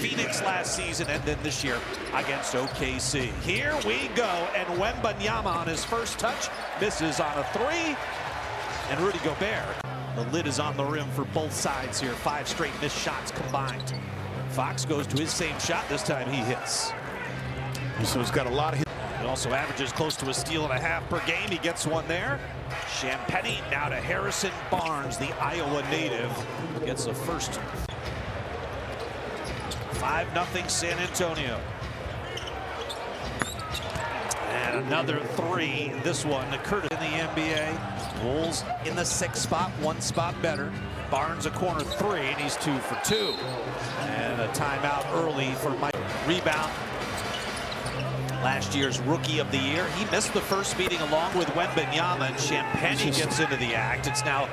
Phoenix last season and then this year against OKC. Here we go, and Wembanyama on his first touch misses on a three, and Rudy Gobert. The lid is on the rim for both sides here. 5 straight missed shots combined. Fox goes to his same shot. This time he hits. So he's got a lot of hits. He also averages close to a steal and a half per game. He gets one there. Champagnie now to Harrison Barnes, the Iowa native. Gets the first. 5-0 San Antonio. And another three. This one occurred in the NBA. Wolves in the 6th spot, 1 spot better. Barnes a corner 3, and he's 2 for 2. And a timeout early for Mike. Rebound. Last year's Rookie of the Year. He missed the first meeting along with Wembanyama, and Champagnie gets into the act. It's now,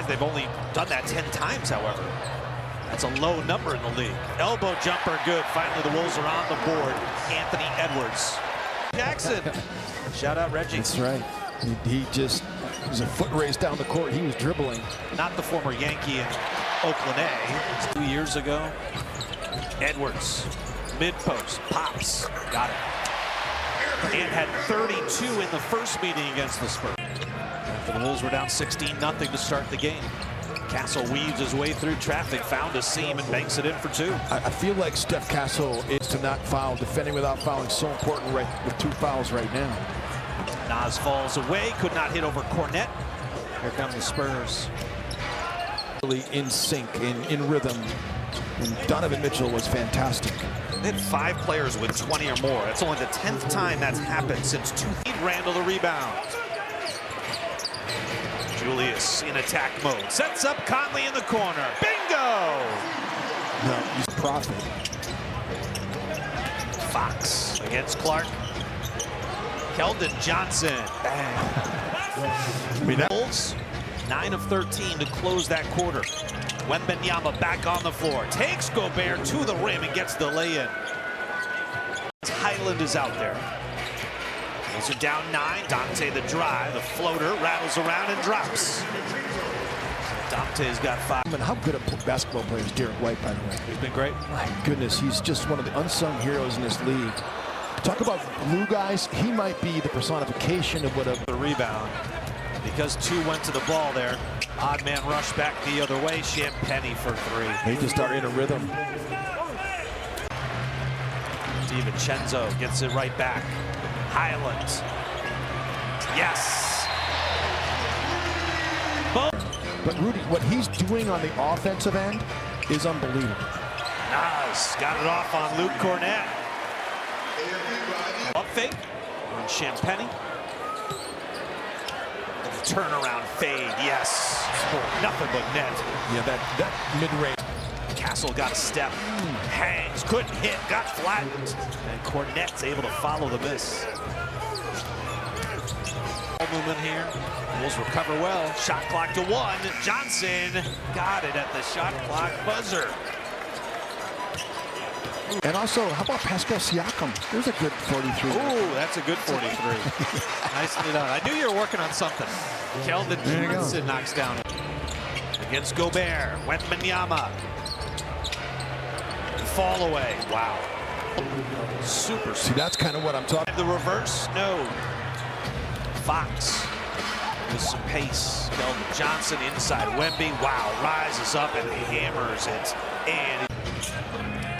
they've only done that 10 times, however. That's a low number in the league. Elbow jumper, good. Finally, the Wolves are on the board. Anthony Edwards. Jackson. Shout out Reggie. That's right. He just was a foot race down the court. He was dribbling. Not the former Yankee in Oakland A. It's 2 years ago. Edwards, mid-post, pops, got it. And had 32 in the first meeting against the Spurs. After the Wolves were down 16-0 to start the game. Castle weaves his way through traffic, found a seam, and banks it in for 2. I feel like Steph Castle is to not foul. Defending without fouling so important right with 2 fouls right now. Nas falls away, could not hit over Cornette. Here come the Spurs. Really in sync, in rhythm. And Donovan Mitchell was fantastic. They had 5 players with 20 or more. That's only the 10th time that's happened since 2. Randall the rebound. Julius in attack mode. Sets up Conley in the corner. Bingo! No, he's profit. Fox against Clark. Keldon Johnson. Bang. I mean, Wolves 9 of 13 to close that quarter. Wembanyama back on the floor. Takes Gobert to the rim and gets the lay-in. Highland is out there. Wolves are down 9. Dante the drive. The floater rattles around and drops. Dante's got 5. And how good a basketball player is Derek White, by the way? He's been great. My goodness, he's just one of the unsung heroes in this league. Talk about glue guys. He might be the personification of what the rebound. Because 2 went to the ball there. Odd man rush back the other way. Champagnie for 3. They just are in a rhythm. DiVincenzo gets it right back. Highland. Yes. But Rudy, what he's doing on the offensive end is unbelievable. Nas got it off on Luke Cornette. Up fake on Champagnie. Turnaround fade, yes. Nothing but net. Yeah, that mid-range. Castle got a step. Hangs, couldn't hit, got flattened. And Cornette's able to follow the miss. Movement here. Wolves recover well. Shot clock to 1. Johnson got it at the shot clock buzzer. And also, how about Pascal Siakam? There's a good 43. Ooh, that's a good 43. Nicely done. I knew you were working on something. Keldon Johnson knocks down against Gobert. Wembanyama. Fall away. Wow. Super. See, that's kind of what I'm talking. The reverse, no. Fox with some pace. Keldon Johnson inside Wemby. Wow, rises up and hammers it. And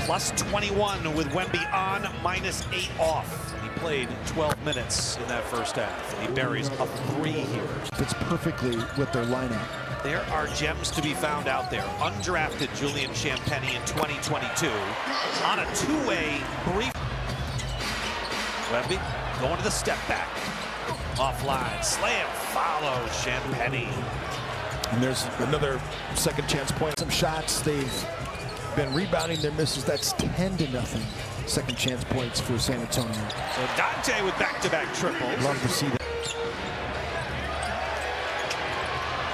plus 21 with Wemby on, minus 8 off. He played 12 minutes in that first half. He buries a 3 here. Fits perfectly with their lineup. There are gems to be found out there. Undrafted Julian Champagnie in 2022 on a 2-way brief. Wemby going to the step back. Offline, slam, follow Champagnie. And there's another second chance point. Some shots, they've been rebounding their misses. That's 10-0 second chance points for San Antonio. So Dante with back-to-back triples. Love to see that.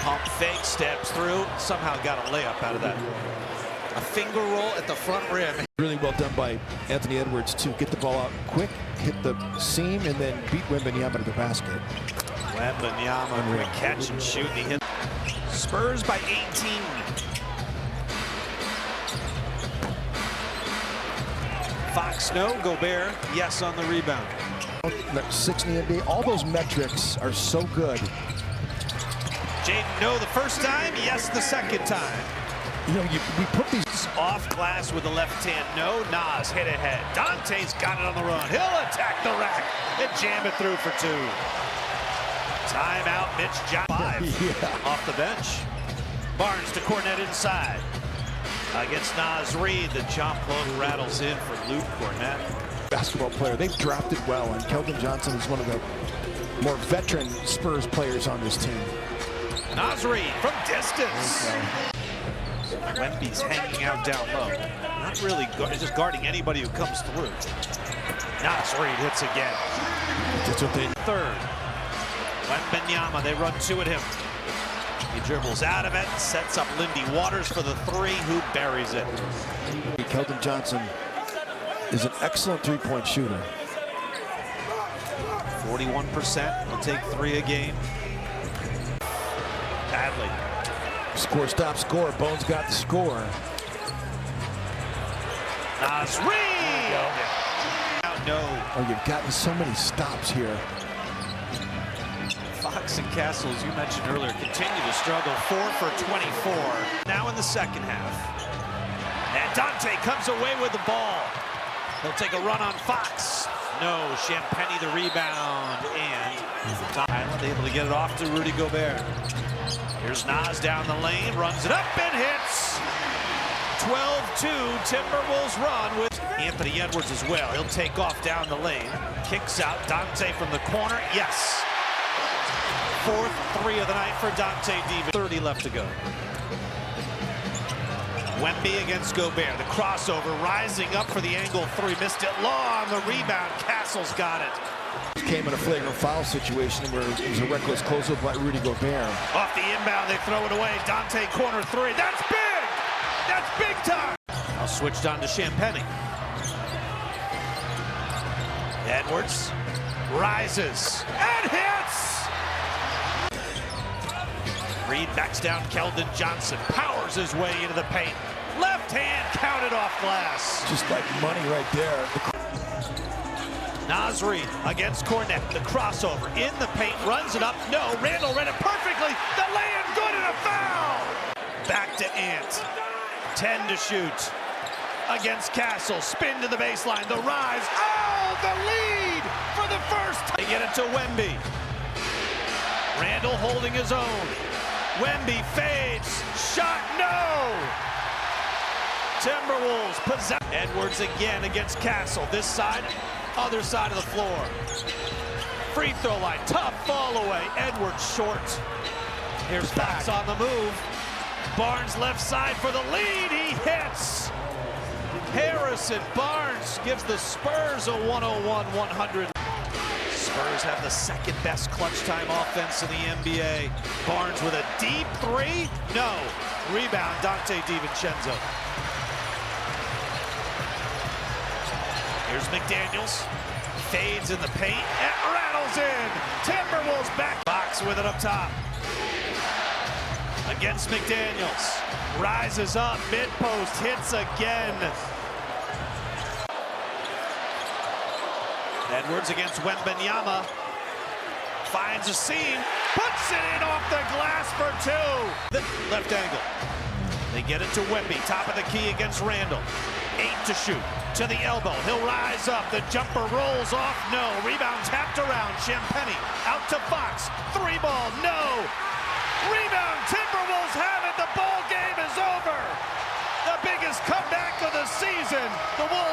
Pump fake, steps through, somehow got a layup out of that. A finger roll at the front rim. Really well done by Anthony Edwards to get the ball out quick, hit the seam, and then beat Wembanyama to the basket. Wembanyama with a catch and shoot. He hit. Spurs by 18. Fox, no. Gobert, yes on the rebound. 6 in the NBA. All those metrics are so good. Jaden, no the first time, yes the second time. You know, we put these Off glass with the left hand, no. Nas hit ahead. Dante's got it on the run. He'll attack the rack and jam it through for 2. Timeout, Mitch Johnson. Off the bench. Barnes to Cornette inside. Against Nas Reed, the jump hook rattles in for Luke Cornette. Basketball player, they've drafted well, and Keldon Johnson is one of the more veteran Spurs players on this team. Nas Reed from distance. Wemby's hanging out down low. Not really just guarding anybody who comes through. Nas Reed hits again. That's what they... Third. Wembanyama, they run 2 at him. He dribbles out of it, sets up Lindy Waters for the 3, who buries it. Keldon Johnson is an excellent three-point shooter. 41%, he'll take 3 a game. Badly. Score, stop, score. Bones got the score. Nas Reed! No. Oh, you've gotten so many stops here. Fox and Castle, as you mentioned earlier, continue to struggle. 4 for 24. Now in the second half. And Dante comes away with the ball. He'll take a run on Fox. No, Champagny the rebound. And Island able to get it off to Rudy Gobert. Here's Nas down the lane, runs it up and hits. 12-2, Timberwolves run with Anthony Edwards as well. He'll take off down the lane. Kicks out Dante from the corner. Yes. 4th 3 of the night for Dante Diva. 30 left to go. Wemby against Gobert. The crossover rising up for the angle 3. Missed it long. The rebound. Castle's got it. Came in a flagrant foul situation where it was a reckless close-up by Rudy Gobert. Off the inbound, they throw it away. Dante corner 3. That's big! That's big time! Now switched on to Champagny. Edwards rises and hits! Reed backs down. Keldon Johnson powers his way into the paint. Left hand counted off glass. Just like money right there. Nas Reed against Cornette. The crossover in the paint, runs it up. No, Randall read it perfectly. The lay-in good and a foul. Back to Ant. 10 to shoot. Against Castle. Spin to the baseline. The rise. Oh, the lead for the first time. They get it to Wemby. Randall holding his own. Wemby fades. Shot, no. Timberwolves possess. Edwards again against Castle. This side. Other side of the floor. Free throw line. Tough fall away. Edwards short. Here's Fox on the move. Barnes left side for the lead. He hits. Harrison Barnes gives the Spurs a 101-100. Spurs have the 2nd best clutch time offense in the NBA. Barnes with a deep 3. No. Rebound, Dante DiVincenzo. Here's McDaniels. Fades in the paint and rattles in. Timberwolves back. Fox with it up top. Against McDaniels. Rises up. Mid-post. Hits again. Edwards against Wembanyama. Finds a seam. Puts it in off the glass for 2. The left angle. They get it to Wemby. Top of the key against Randall. 8 to shoot. To the elbow. He'll rise up. The jumper rolls off. No. Rebound tapped around. Champagny out to Fox. 3-ball. No. Rebound. Timberwolves have it. The ball game is over. The biggest comeback of the season. The Wolves